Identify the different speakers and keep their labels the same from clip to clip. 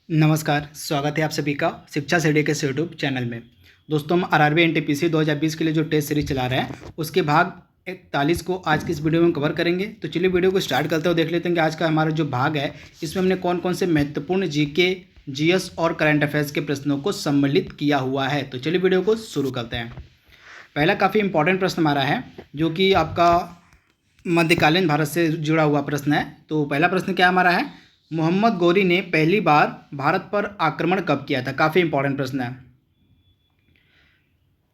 Speaker 1: नमस्कार, स्वागत है आप सभी का शिक्षा सीढ़ी के यूट्यूब चैनल में। दोस्तों, हम आरआरबी एनटीपीसी 2020 के लिए जो टेस्ट सीरीज चला रहे हैं उसके भाग 41 को आज की इस वीडियो में कवर करेंगे। तो चलिए वीडियो को स्टार्ट करते हुए देख लेते हैं कि आज का हमारा जो भाग है इसमें हमने कौन कौन से महत्वपूर्ण जीके, जीएस और करंट अफेयर्स के प्रश्नों को सम्मिलित किया हुआ है। तो चलिए वीडियो को शुरू करते हैं। पहला काफ़ी इंपॉर्टेंट प्रश्न हमारा है जो कि आपका मध्यकालीन भारत से जुड़ा हुआ प्रश्न है। तो पहला प्रश्न क्या हमारा है, मोहम्मद गौरी ने पहली बार भारत पर आक्रमण कब किया था। काफ़ी इंपॉर्टेंट प्रश्न है।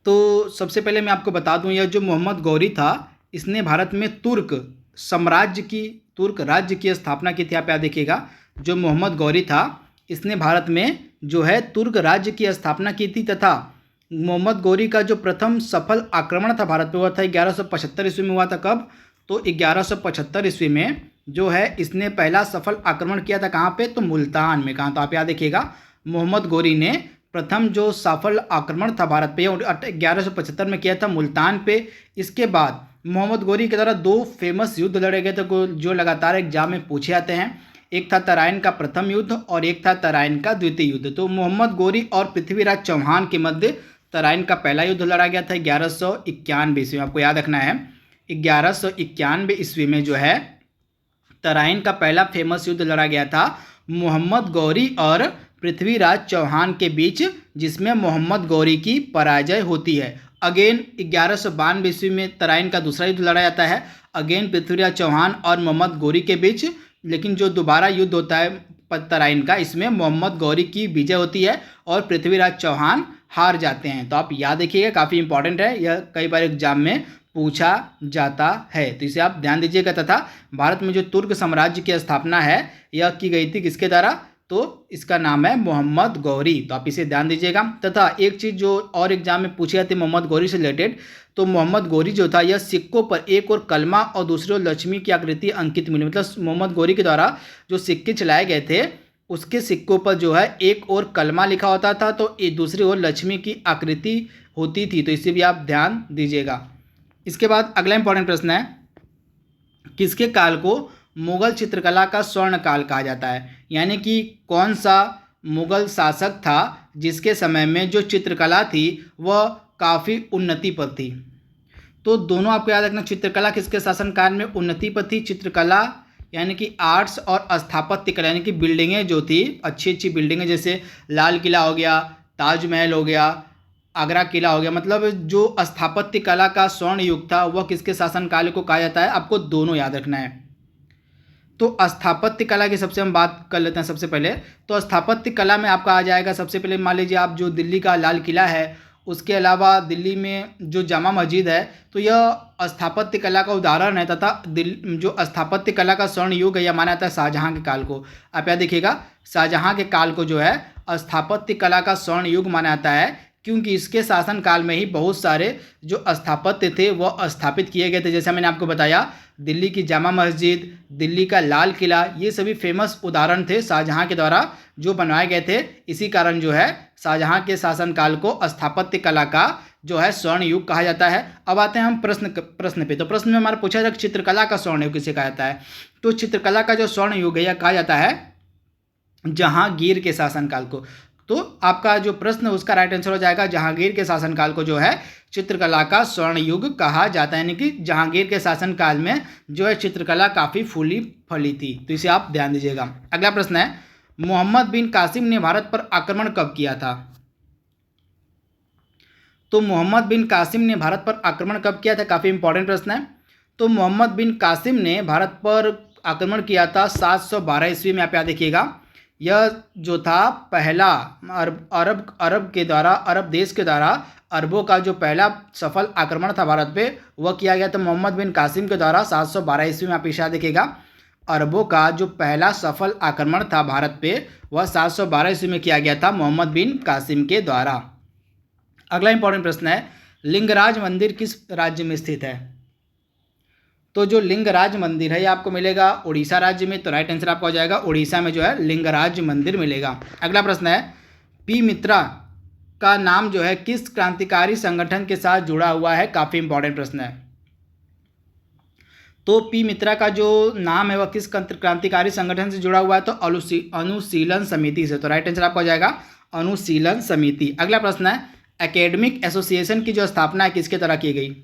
Speaker 1: तो सबसे पहले मैं आपको बता दूं, यह जो मोहम्मद गौरी था इसने भारत में तुर्क राज्य की स्थापना की थी। आप याद देखिएगा, जो मोहम्मद गौरी था इसने भारत में जो है तुर्क राज्य की स्थापना की थी तथा मोहम्मद गौरी का जो प्रथम सफल आक्रमण था भारत पर हुआ था 1175 ईस्वी में हुआ था। कब? तो 1175 ईस्वी में जो है इसने पहला सफल आक्रमण किया था। कहाँ पे? तो मुल्तान में। कहाँ? तो आप याद देखिएगा, मोहम्मद गौरी ने प्रथम जो सफल आक्रमण था भारत पे 1175 में किया था मुल्तान पे। इसके बाद मोहम्मद गौरी के द्वारा दो फेमस युद्ध लड़े गए थे जो लगातार एग्जाम में पूछे जाते हैं। एक था तराइन का प्रथम युद्ध और एक था तराइन का द्वितीय युद्ध। तो मोहम्मद गौरी और पृथ्वीराज चौहान के मध्य तराइन का पहला युद्ध लड़ा गया था 1191 ईस्वी में। आपको याद रखना है, 1191 ईस्वी में जो है तराइन का पहला फेमस युद्ध लड़ा गया था मोहम्मद गौरी और पृथ्वीराज चौहान के बीच, जिसमें मोहम्मद गौरी की पराजय होती है। अगेन 1192 ईस्वी में तराइन का दूसरा युद्ध लड़ा जाता है, अगेन पृथ्वीराज चौहान और मोहम्मद गौरी के बीच। लेकिन जो दोबारा युद्ध होता है तराइन का, इसमें मोहम्मद गौरी की विजय होती है और पृथ्वीराज चौहान हार जाते हैं। तो आप याद रखिएगा, काफ़ी इंपॉर्टेंट है, यह कई बार एग्जाम में पूछा जाता है, तो इसे आप ध्यान दीजिएगा। तथा भारत में जो तुर्क साम्राज्य की स्थापना है यह की गई थी किसके द्वारा? तो इसका नाम है मोहम्मद गौरी। तो आप इसे ध्यान दीजिएगा। तथा एक चीज़ जो और एग्जाम में पूछी जाती है मोहम्मद गौरी से रिलेटेड, तो मोहम्मद गौरी जो था यह सिक्कों पर एक और कलमा और दूसरी ओर लक्ष्मी की आकृति अंकित मिली। मतलब मोहम्मद गौरी के द्वारा जो सिक्के चलाए गए थे उसके सिक्कों पर जो है एक और कलमा लिखा होता था तो दूसरी ओर लक्ष्मी की आकृति होती थी। तो इसे भी आप ध्यान दीजिएगा। इसके बाद अगला इंपॉर्टेंट प्रश्न है, किसके काल को मुगल चित्रकला का स्वर्ण काल कहा जाता है। यानी कि कौन सा मुगल शासक था जिसके समय में जो चित्रकला थी वह काफ़ी उन्नति पर थी। तो दोनों आपको याद रखना, चित्रकला किसके शासनकाल में उन्नति पर थी। चित्रकला यानी कि आर्ट्स और स्थापत्य कला यानी कि बिल्डिंगें जो थी, अच्छी अच्छी बिल्डिंगें, जैसे लाल किला हो गया, ताजमहल हो गया, आगरा किला हो गया। मतलब जो स्थापत्य कला का स्वर्ण युग था वह किसके शासनकाल को कहा जाता है। आपको दोनों याद रखना है। तो स्थापत्य कला की सबसे हम बात कर लेते हैं। सबसे पहले तो स्थापत्य कला में आपका आ जाएगा, सबसे पहले मान लीजिए आप जो दिल्ली का लाल किला है, उसके अलावा दिल्ली में जो जामा मस्जिद है, तो यह स्थापत्य कला का उदाहरण है। तथा जो स्थापत्य कला का स्वर्ण युग है यह माना जाता है शाहजहाँ के काल को। आप याद देखिएगा, शाहजहाँ के काल को जो है स्थापत्य कला का स्वर्ण युग माना जाता है, क्योंकि इसके शासनकाल में ही बहुत सारे जो स्थापत्य थे वह स्थापित किए गए थे। जैसा मैंने आपको बताया, दिल्ली की जामा मस्जिद, दिल्ली का लाल किला, ये सभी फेमस उदाहरण थे शाहजहाँ के द्वारा जो बनवाए गए थे। इसी कारण जो है शाहजहाँ के शासनकाल को स्थापत्य कला का जो है स्वर्ण युग कहा जाता है। अब आते हैं हम प्रश्न पे। तो प्रश्न में हमारा पूछा जाता है चित्रकला का स्वर्ण युग किसे कहा जाता है। तो चित्रकला का जो स्वर्ण युग है यह कहा जाता है जहांगीर के शासनकाल को। तो आपका जो प्रश्न उसका राइट आंसर हो जाएगा, जहांगीर के शासनकाल को जो है चित्रकला का स्वर्ण युग कहा जाता है। यानी कि जहांगीर के शासनकाल में जो है चित्रकला काफ़ी फूली फली थी। तो इसे आप ध्यान दीजिएगा। अगला प्रश्न है, मोहम्मद बिन कासिम ने भारत पर आक्रमण कब किया था। तो मोहम्मद बिन कासिम ने भारत पर आक्रमण कब किया था, काफ़ी इंपॉर्टेंट प्रश्न है। तो मोहम्मद बिन कासिम ने भारत पर आक्रमण किया था 712 ईस्वी में। आप याद देखिएगा, यह जो था पहला अरब देश के द्वारा अरबों का जो पहला सफल आक्रमण था भारत पे वह किया गया था मोहम्मद बिन कासिम के द्वारा 712 ईस्वी में। आप इसे देखिएगा, अरबों का जो पहला सफल आक्रमण था भारत पे वह 712 ईस्वी में किया गया था मोहम्मद बिन कासिम के द्वारा। अगला इंपॉर्टेंट प्रश्न है, लिंगराज मंदिर किस राज्य में स्थित है। तो जो लिंगराज मंदिर है ये आपको मिलेगा उड़ीसा राज्य में। तो राइट आंसर आपका हो जाएगा उड़ीसा में जो है लिंगराज मंदिर मिलेगा। अगला प्रश्न है, पी मित्रा का नाम जो है किस क्रांतिकारी संगठन के साथ जुड़ा हुआ है। काफ़ी इंपॉर्टेंट प्रश्न है। तो पी मित्रा का जो नाम है वह किस क्रांतिकारी संगठन से जुड़ा हुआ है? तो अनुशीलन समिति से। तो राइट आंसर आपका हो जाएगा अनुशीलन समिति। अगला प्रश्न है, एकेडमिक एसोसिएशन की जो स्थापना है किसके द्वारा की गई?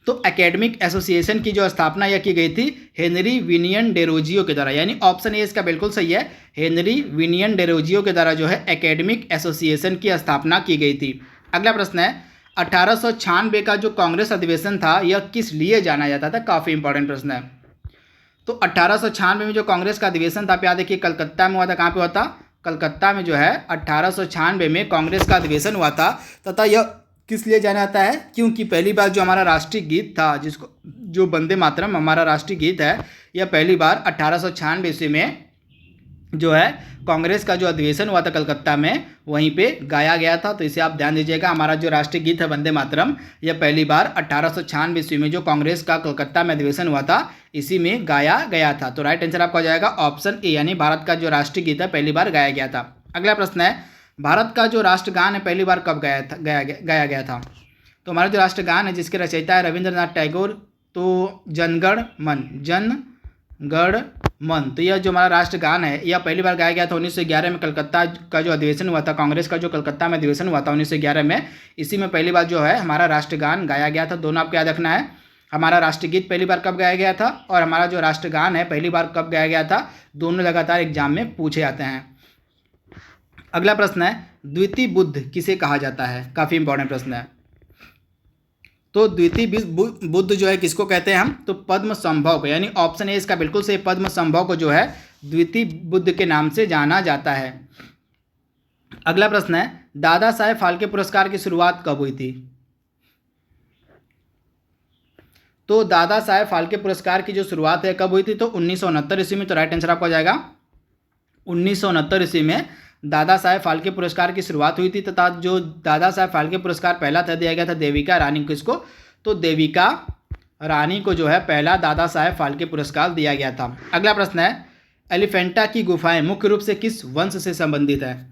Speaker 1: तो एकेडमिक एसोसिएशन की जो स्थापना यह की गई थी हेनरी विनियन डेरोजियो के द्वारा, यानी ऑप्शन ए इसका बिल्कुल सही है। हेनरी विनियन डेरोजियो के द्वारा जो है एकेडमिक एसोसिएशन की स्थापना की गई थी। अगला प्रश्न है, 1896 का जो कांग्रेस अधिवेशन था यह किस लिए जाना जाता था? काफ़ी इंपॉर्टेंट प्रश्न है। तो 1896 में जो कांग्रेस का अधिवेशन था, आप याद देखिए कलकत्ता में हुआ था। कहाँ पे हुआ था? कलकत्ता में जो है 1896 में कांग्रेस का अधिवेशन हुआ था, तथा यह किस लिए जाना जाता है? क्योंकि पहली बार जो हमारा राष्ट्रीय गीत था, जिसको जो वंदे मातरम हमारा राष्ट्रीय गीत है, यह पहली बार 1896 ईस्वी में जो है कांग्रेस का जो अधिवेशन हुआ था कलकत्ता में, वहीं पे गाया गया था। तो इसे आप ध्यान दीजिएगा, हमारा जो राष्ट्रीय गीत है वंदे मातरम, यह पहली बार 1896 ईस्वी में जो कांग्रेस का कलकत्ता में अधिवेशन हुआ था इसी में गाया गया था। तो राइट आंसर आपका हो जाएगा ऑप्शन ए, यानी भारत का जो राष्ट्रीय गीत है पहली बार गाया गया था। अगला प्रश्न है, भारत का जो राष्ट्रगान है पहली बार कब गाया गया था? तो हमारा जो राष्ट्रगान है जिसके रचयिता है रविंद्रनाथ टैगोर, तो जनगण मन, तो यह जो हमारा राष्ट्रगान है यह पहली बार गाया गया था 1911 में। कलकत्ता का जो अधिवेशन हुआ था, कांग्रेस का जो कलकत्ता में अधिवेशन हुआ था 1911 में, इसी में पहली बार जो है हमारा राष्ट्रगान गाया गया था। दोनों आपको याद रखना है, हमारा राष्ट्रीय गीत पहली बार कब गाया गया था और हमारा जो राष्ट्रगान है पहली बार कब गाया गया था, दोनों लगातार एग्जाम में पूछे जाते हैं। अगला प्रश्न है, द्वितीय बुद्ध किसे कहा जाता है? काफ़ी इंपॉर्टेंट प्रश्न है। तो द्वितीय बुद्ध जो है किसको कहते हैं हम? तो पद्म संभव को, यानी ऑप्शन ए इसका बिल्कुल सही, पद्म संभव को जो है द्वितीय बुद्ध के नाम से जाना जाता है। अगला प्रश्न है, दादा साहेब फाल्के पुरस्कार की शुरुआत कब हुई थी? तो दादा साहेब फाल्के पुरस्कार की जो शुरुआत है कब हुई थी? तो 1969 ईस्वी में। तो राइट आंसर आपका हो जाएगा 1969 ईस्वी में दादा साहेब फाल्के पुरस्कार की शुरुआत हुई थी, तथा जो दादा साहेब फाल्के पुरस्कार पहला था दिया गया था देविका रानी को। इसको तो देविका रानी को जो है पहला दादा साहेब फाल्के पुरस्कार दिया गया था। अगला प्रश्न है, एलिफेंटा की गुफाएं मुख्य रूप से किस वंश से संबंधित है?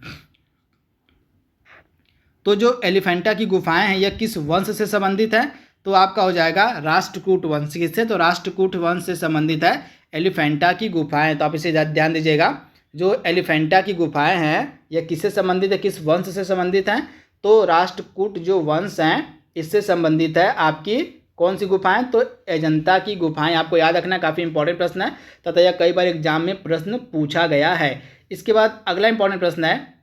Speaker 1: तो जो एलिफेंटा की गुफाएं हैं यह किस वंश से संबंधित है? तो आपका हो जाएगा राष्ट्रकूट वंश। किससे? तो राष्ट्रकूट वंश से संबंधित है एलिफेंटा की गुफाएं। तो आप इसे ध्यान दीजिएगा, जो एलिफेंटा की गुफाएं हैं यह किससे संबंधित है, किस वंश से संबंधित हैं? तो राष्ट्रकूट जो वंश हैं इससे संबंधित है आपकी कौन सी गुफाएं? तो अजंता की गुफाएं। आपको याद रखना, काफ़ी इंपॉर्टेंट प्रश्न है तथा यह कई बार एग्जाम में प्रश्न पूछा गया है। इसके बाद अगला इंपॉर्टेंट प्रश्न है,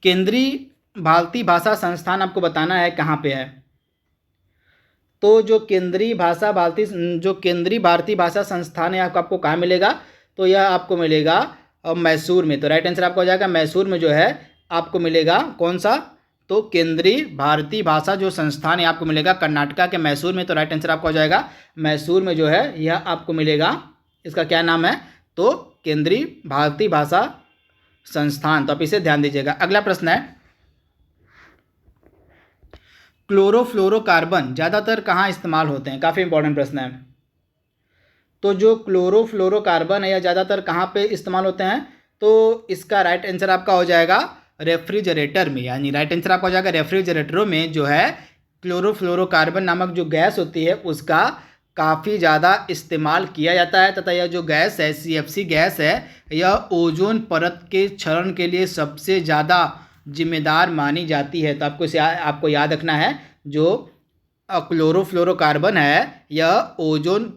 Speaker 1: केंद्रीय भारतीय भाषा संस्थान आपको बताना है कहाँ पे है? तो जो केंद्रीय भारतीय भाषा संस्थान है आपको कहाँ मिलेगा? तो यह आपको मिलेगा मैसूर में। तो राइट आंसर आपका हो जाएगा मैसूर में जो है आपको मिलेगा कौन सा? तो केंद्रीय भारतीय भाषा जो संस्थान है आपको मिलेगा कर्नाटका के मैसूर में। तो राइट आंसर आपका हो जाएगा मैसूर में जो है यह आपको मिलेगा। इसका क्या नाम है? तो केंद्रीय भारतीय भाषा संस्थान। तो आप इसे ध्यान दीजिएगा। अगला प्रश्न है, क्लोरोफ्लोरोकार्बन ज़्यादातर कहाँ इस्तेमाल होते हैं? काफ़ी इंपॉर्टेंट प्रश्न है। तो जो क्लोरोफ्लोरोकार्बन है यह ज़्यादातर कहाँ पे इस्तेमाल होते हैं? तो इसका राइट आंसर आपका हो जाएगा रेफ्रिजरेटर में, यानी राइट आंसर आपका हो जाएगा रेफ्रिजरेटरों में जो है क्लोरोफ्लोरोकार्बन नामक जो गैस होती है उसका काफ़ी ज़्यादा इस्तेमाल किया जाता है, तथा यह जो गैस है CFC गैस है यह ओजोन परत के क्षरण के लिए सबसे ज़्यादा जिम्मेदार मानी जाती है। तो आपको याद रखना है, जो क्लोरोफ्लोरोकार्बन है यह ओजोन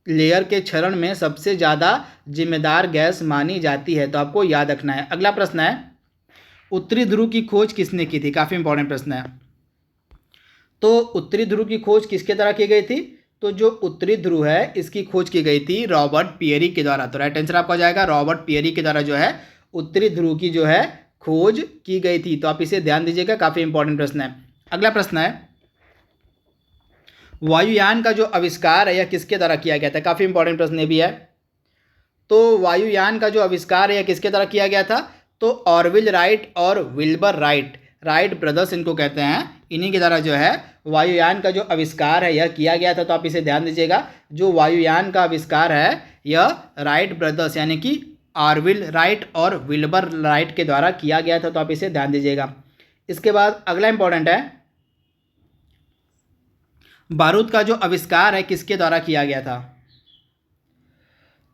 Speaker 1: लेयर के क्षरण में सबसे ज़्यादा जिम्मेदार गैस मानी जाती है। तो आपको याद रखना है। अगला प्रश्न है, उत्तरी ध्रुव की खोज किसने की थी? काफ़ी इंपॉर्टेंट प्रश्न है। तो उत्तरी ध्रुव की खोज किसके द्वारा की गई थी? तो जो उत्तरी ध्रुव है इसकी खोज की गई थी रॉबर्ट पियरी के द्वारा। तो राइट आंसर आपका हो जाएगा रॉबर्ट पियरी के द्वारा जो है उत्तरी ध्रुव की जो है खोज की गई थी। तो आप इसे ध्यान दीजिएगा, काफ़ी इंपॉर्टेंट प्रश्न है। अगला प्रश्न है, वायुयान का जो आविष्कार है यह किसके द्वारा किया गया था? काफ़ी इंपॉर्टेंट प्रश्न ये भी है। तो वायुयान का जो आविष्कार है यह किसके द्वारा किया गया था? तो ऑरविल राइट और विल्बर राइट ब्रदर्स इनको कहते हैं, इन्हीं के द्वारा जो है वायुयान का जो आविष्कार है यह किया गया था। तो आप इसे ध्यान दीजिएगा, जो वायुयान का आविष्कार है यह राइट ब्रदर्स यानी कि ऑरविल राइट और विल्बर राइट के द्वारा किया गया था। तो आप इसे ध्यान दीजिएगा। इसके बाद अगला इंपॉर्टेंट है, बारूद का जो आविष्कार है किसके द्वारा किया गया था?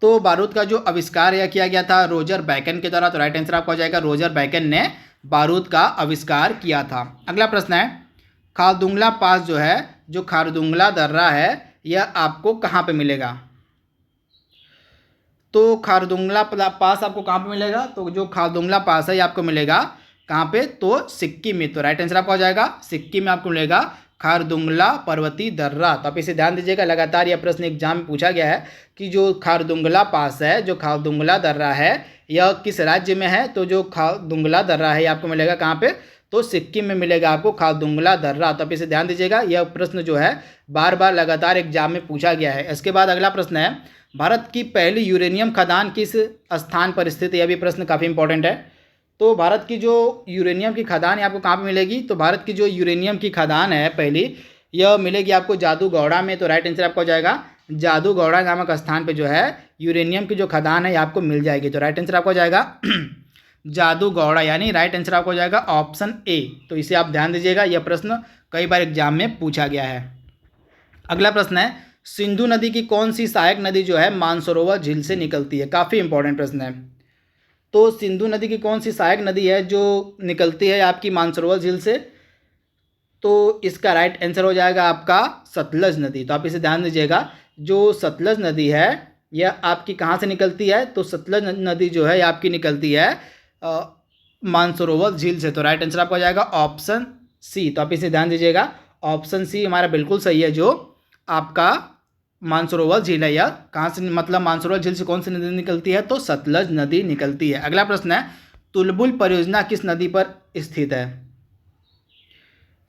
Speaker 1: तो बारूद का जो आविष्कार यह किया गया था रोजर बैकन के द्वारा। तो राइट आंसर आपका हो जाएगा रोजर बैकन ने बारूद का आविष्कार किया था। अगला प्रश्न है खारदुंगला पास जो है, जो खारदुंगला दर्रा है, यह आपको कहाँ पे मिलेगा? तो खारदुंगला पास आपको कहाँ पे मिलेगा? तो जो खारदुंगला पास है ये आपको मिलेगा कहाँ पे? तो सिक्किम में। तो राइट आंसर आपका हो जाएगा सिक्किम में आपको मिलेगा खारदुंगला पर्वतीय दर्रा। तो आप इसे ध्यान दीजिएगा, लगातार यह प्रश्न एग्जाम में पूछा गया है कि जो खारदुंगला पास है, जो खारदुंगला दर्रा है, यह किस राज्य में है? तो जो खारदुंगला दर्रा है ये आपको मिलेगा कहाँ पे? तो सिक्किम में मिलेगा आपको खारदुंगला दर्रा। तो आप इसे ध्यान दीजिएगा, यह प्रश्न जो है बार बार लगातार एग्जाम में पूछा गया है। इसके बाद अगला प्रश्न है भारत की पहली यूरेनियम खदान किस स्थान पर स्थित है? यह भी प्रश्न काफ़ी इंपॉर्टेंट है। तो भारत की जो यूरेनियम की खदान है आपको कहाँ पे मिलेगी? तो भारत की जो यूरेनियम की खदान है पहली, यह मिलेगी आपको जादूगौड़ा में। तो राइट आंसर आपका हो जाएगा जादूगौड़ा नामक स्थान पे जो है यूरेनियम की जो खदान है ये आपको मिल जाएगी। तो राइट आंसर आपका हो जाएगा जादूगौड़ा, यानी राइट आंसर आपको हो जाएगा ऑप्शन ए। तो इसे आप ध्यान दीजिएगा, यह प्रश्न कई बार एग्जाम में पूछा गया है। अगला प्रश्न है सिंधु नदी की कौन सी सहायक नदी जो है मानसरोवर झील से निकलती है? काफ़ी इंपॉर्टेंट प्रश्न है। तो सिंधु नदी की कौन सी सहायक नदी है जो निकलती है आपकी मानसरोवर झील से? तो इसका राइट आंसर हो जाएगा आपका सतलज नदी। तो आप इसे ध्यान दीजिएगा, जो सतलज नदी है यह आपकी कहाँ से निकलती है? तो सतलज नदी जो है यह आपकी निकलती है मानसरोवर झील से। तो राइट आंसर आपका हो जाएगा ऑप्शन सी। तो आप इसे ध्यान दीजिएगा, ऑप्शन सी हमारा बिल्कुल सही है। जो आपका मानसरोवर झील है यह कहाँ से, मतलब मानसरोवर झील से कौन सी नदी निकलती है? तो सतलज नदी निकलती है। अगला प्रश्न है तुलबुल परियोजना किस नदी पर स्थित है?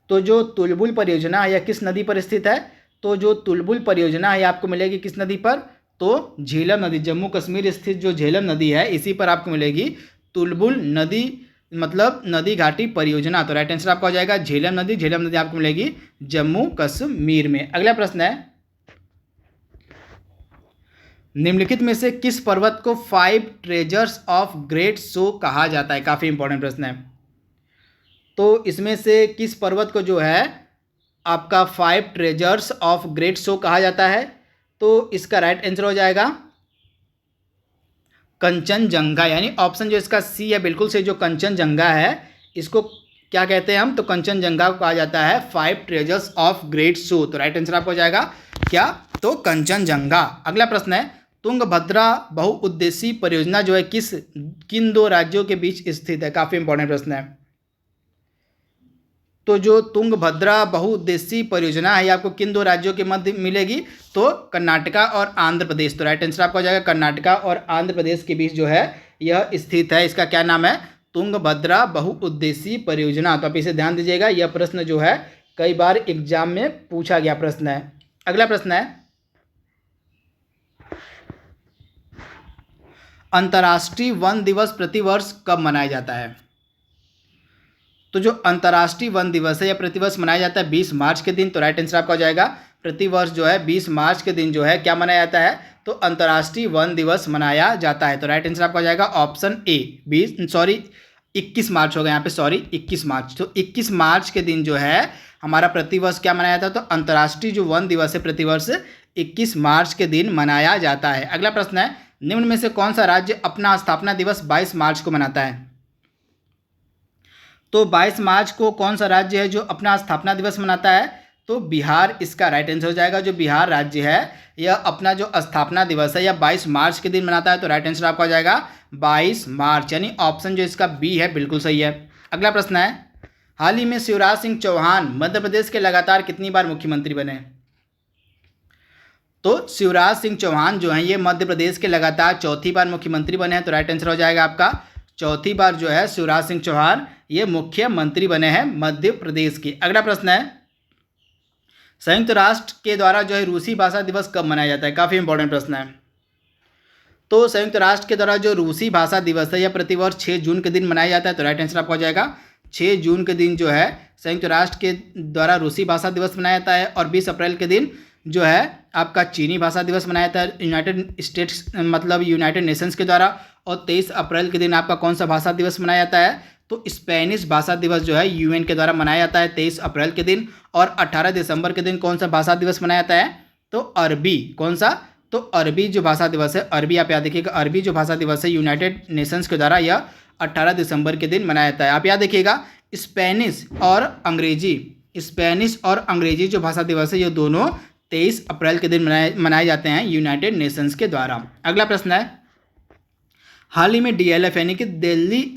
Speaker 1: तो जो तुलबुल परियोजना है यह किस नदी पर स्थित है? तो जो तुलबुल परियोजना है आपको मिलेगी किस नदी पर? तो झेलम नदी, जम्मू कश्मीर स्थित जो झेलम नदी है इसी पर आपको मिलेगी तुलबुल नदी, मतलब नदी घाटी परियोजना। तो राइट आंसर आपका हो जाएगा झेलम नदी। झेलम नदी आपको मिलेगी जम्मू कश्मीर में। अगला प्रश्न है निम्नलिखित में से किस पर्वत को 5 ट्रेजर्स ऑफ ग्रेट शो कहा जाता है? काफ़ी इंपॉर्टेंट प्रश्न है। तो इसमें से किस पर्वत को जो है आपका 5 ट्रेजर्स ऑफ ग्रेट शो कहा जाता है? तो इसका राइट आंसर हो जाएगा कंचनजंगा, यानी ऑप्शन जो इसका सी है बिल्कुल से, जो कंचनजंगा है इसको क्या कहते हैं हम? तो कंचनजंगा को कहा जाता है 5 ट्रेजर्स ऑफ ग्रेट शो। तो राइट आंसर आपको हो जाएगा क्या? तो कंचनजंगा। अगला प्रश्न है तुंगभद्रा बहुउद्देशीय परियोजना जो है किन 2 राज्यों के बीच स्थित है? काफ़ी इंपॉर्टेंट प्रश्न है। तो जो तुंगभद्रा बहुउद्देशीय परियोजना है आपको किन 2 राज्यों के मध्य मिलेगी? तो कर्नाटका और आंध्र प्रदेश। तो राइट आंसर आपका हो जाएगा कर्नाटका और आंध्र प्रदेश के बीच जो है यह स्थित है। इसका क्या नाम है? तुंगभद्रा बहुउद्देशीय परियोजना। तो आप इसे ध्यान दीजिएगा, यह प्रश्न जो है कई बार एग्जाम में पूछा गया प्रश्न है। अगला प्रश्न है अंतर्राष्ट्रीय वन दिवस प्रतिवर्ष कब मनाया जाता है? तो जो अंतर्राष्ट्रीय वन दिवस है यह प्रतिवर्ष मनाया जाता है 20 मार्च के दिन। तो राइट आंसर आपका हो जाएगा प्रतिवर्ष जो है 20 मार्च के दिन जो है क्या मनाया जाता है? तो अंतर्राष्ट्रीय वन दिवस मनाया जाता है। तो राइट आंसर आपका हो जाएगा ऑप्शन ए 21 मार्च हो गया यहाँ पे, सॉरी 21 मार्च। तो 21 मार्च के दिन जो है हमारा प्रतिवर्ष क्या मनाया जाता है? तो अंतर्राष्ट्रीय जो वन दिवस है प्रतिवर्ष 21 मार्च के दिन मनाया जाता है। अगला प्रश्न है निम्न में से कौन सा राज्य अपना स्थापना दिवस 22 मार्च को मनाता है? तो 22 मार्च को कौन सा राज्य है जो अपना स्थापना दिवस मनाता है? तो बिहार इसका राइट आंसर हो जाएगा। जो बिहार राज्य है यह अपना जो स्थापना दिवस है यह 22 मार्च के दिन मनाता है। तो राइट आंसर आपका हो जाएगा 22 मार्च, यानी ऑप्शन जो इसका बी है बिल्कुल सही है। अगला प्रश्न है हाल ही में शिवराज सिंह चौहान मध्य प्रदेश के लगातार कितनी बार मुख्यमंत्री बने? तो शिवराज सिंह चौहान जो हैं ये मध्य प्रदेश के लगातार 4थी बार मुख्यमंत्री बने हैं। तो राइट आंसर हो जाएगा आपका 4थी बार जो है शिवराज सिंह चौहान ये मुख्यमंत्री बने हैं मध्य प्रदेश के। अगला प्रश्न है संयुक्त राष्ट्र के द्वारा जो है रूसी भाषा दिवस कब मनाया जाता है? काफ़ी इंपॉर्टेंट प्रश्न है। तो संयुक्त राष्ट्र के द्वारा जो रूसी भाषा दिवस है यह प्रतिवर्ष 6 जून के दिन मनाया जाता है। तो राइट आंसर आपका हो जाएगा 6 जून के दिन जो है संयुक्त राष्ट्र के द्वारा रूसी भाषा दिवस मनाया जाता है। और 20 अप्रैल के दिन जो है आपका चीनी भाषा दिवस मनाया जाता है यूनाइटेड स्टेट्स, मतलब यूनाइटेड नेशंस के द्वारा। और 23 अप्रैल के दिन आपका कौन सा भाषा दिवस मनाया जाता है? तो स्पेनिश भाषा दिवस जो है यूएन के द्वारा मनाया जाता है 23 अप्रैल के दिन। और 18 दिसंबर के दिन कौन सा भाषा दिवस मनाया जाता है? तो अरबी। कौन सा? तो अरबी जो भाषा दिवस है, अरबी आप याद देखिएगा, अरबी जो भाषा दिवस है यूनाइटेड नेशंस के द्वारा यह 18 दिसंबर के दिन मनाया जाता है। आप याद देखिएगा स्पेनिश और अंग्रेजी जो भाषा दिवस है ये दोनों 23 अप्रैल के दिन मनाए जाते हैं यूनाइटेड नेशंस के द्वारा। अगला प्रश्न है, हाल ही में डीएलएफ यानी कि Delhi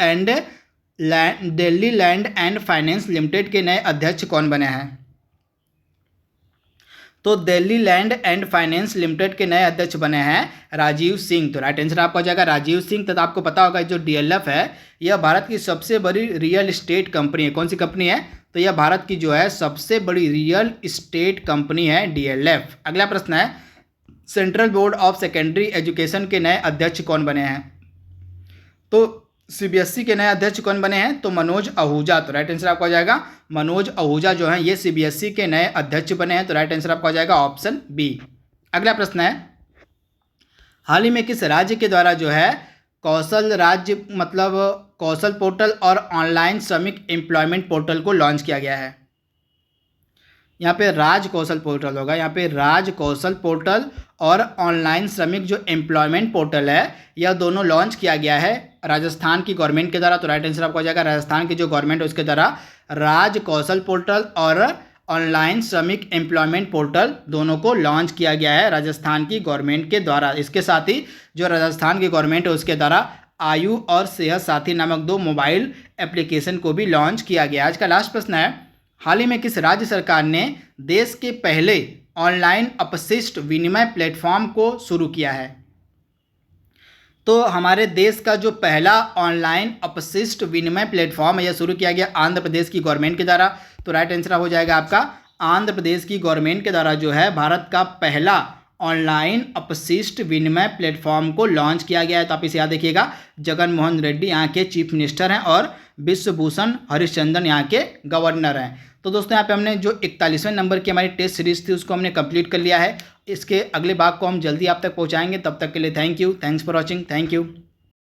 Speaker 1: land and finance limited के नए अध्यक्ष कौन बने हैं? तो Delhi land and finance limited के नए अध्यक्ष बने हैं राजीव सिंह। तो राइट आंसर आपका हो जाएगा राजीव सिंह। तथा आपको पता होगा जो डीएलएफ है यह भारत की सबसे बड़ी रियल एस्टेट कंपनी है। कौन सी कंपनी है? तो यह भारत की जो है सबसे बड़ी रियल एस्टेट कंपनी है डीएलएफ। अगला प्रश्न है, central board of secondary education के नए अध्यक्ष कौन बने हैं? तो सीबीएसई के नए अध्यक्ष कौन बने हैं? तो मनोज आहूजा। तो राइट आंसर आपका हो जाएगा मनोज आहूजा जो है ये सीबीएसई के नए अध्यक्ष बने हैं। तो राइट आंसर आपका हो जाएगा ऑप्शन बी। अगला प्रश्न है, हाल ही में किस राज्य के द्वारा जो है कौशल पोर्टल और ऑनलाइन श्रमिक एम्प्लॉयमेंट पोर्टल को लॉन्च किया गया है? यहाँ पे राज कौशल पोर्टल होगा, यहाँ पे राज कौशल पोर्टल और ऑनलाइन श्रमिक जो एम्प्लॉयमेंट पोर्टल है यह दोनों लॉन्च किया गया है राजस्थान की गवर्नमेंट के द्वारा। तो राइट आंसर आपको हो जाएगा राजस्थान की जो गवर्नमेंट है उसके द्वारा राज कौशल पोर्टल और ऑनलाइन श्रमिक एम्प्लॉयमेंट पोर्टल दोनों को लॉन्च किया गया है राजस्थान की गवर्नमेंट के द्वारा। इसके साथ ही जो राजस्थान की गवर्नमेंट है उसके द्वारा आयु और सेहत साथी नामक 2 मोबाइल एप्लीकेशन को भी लॉन्च किया गया। आज का लास्ट प्रश्न है, हाल ही में किस राज्य सरकार ने देश के पहले ऑनलाइन अपशिष्ट विनिमय प्लेटफॉर्म को शुरू किया है? तो हमारे देश का जो पहला ऑनलाइन अपशिष्ट विनिमय प्लेटफॉर्म है यह शुरू किया गया आंध्र प्रदेश की गवर्नमेंट के द्वारा। तो राइट आंसर हो जाएगा आपका आंध्र प्रदेश की गवर्नमेंट के द्वारा जो है भारत का पहला ऑनलाइन अपशिष्ट विनिमय प्लेटफॉर्म को लॉन्च किया गया है। तो आप इसे याद देखिएगा, जगन मोहन रेड्डी यहाँ के चीफ मिनिस्टर हैं और विश्वभूषण हरिश्चंद्रन यहाँ के गवर्नर हैं। तो दोस्तों यहाँ पे हमने जो 41वें नंबर की हमारी टेस्ट सीरीज थी उसको हमने कंप्लीट कर लिया है। इसके अगले भाग को हम जल्दी आप तक पहुँचाएंगे। तब तक के लिए thank you, thanks for watching, thank you.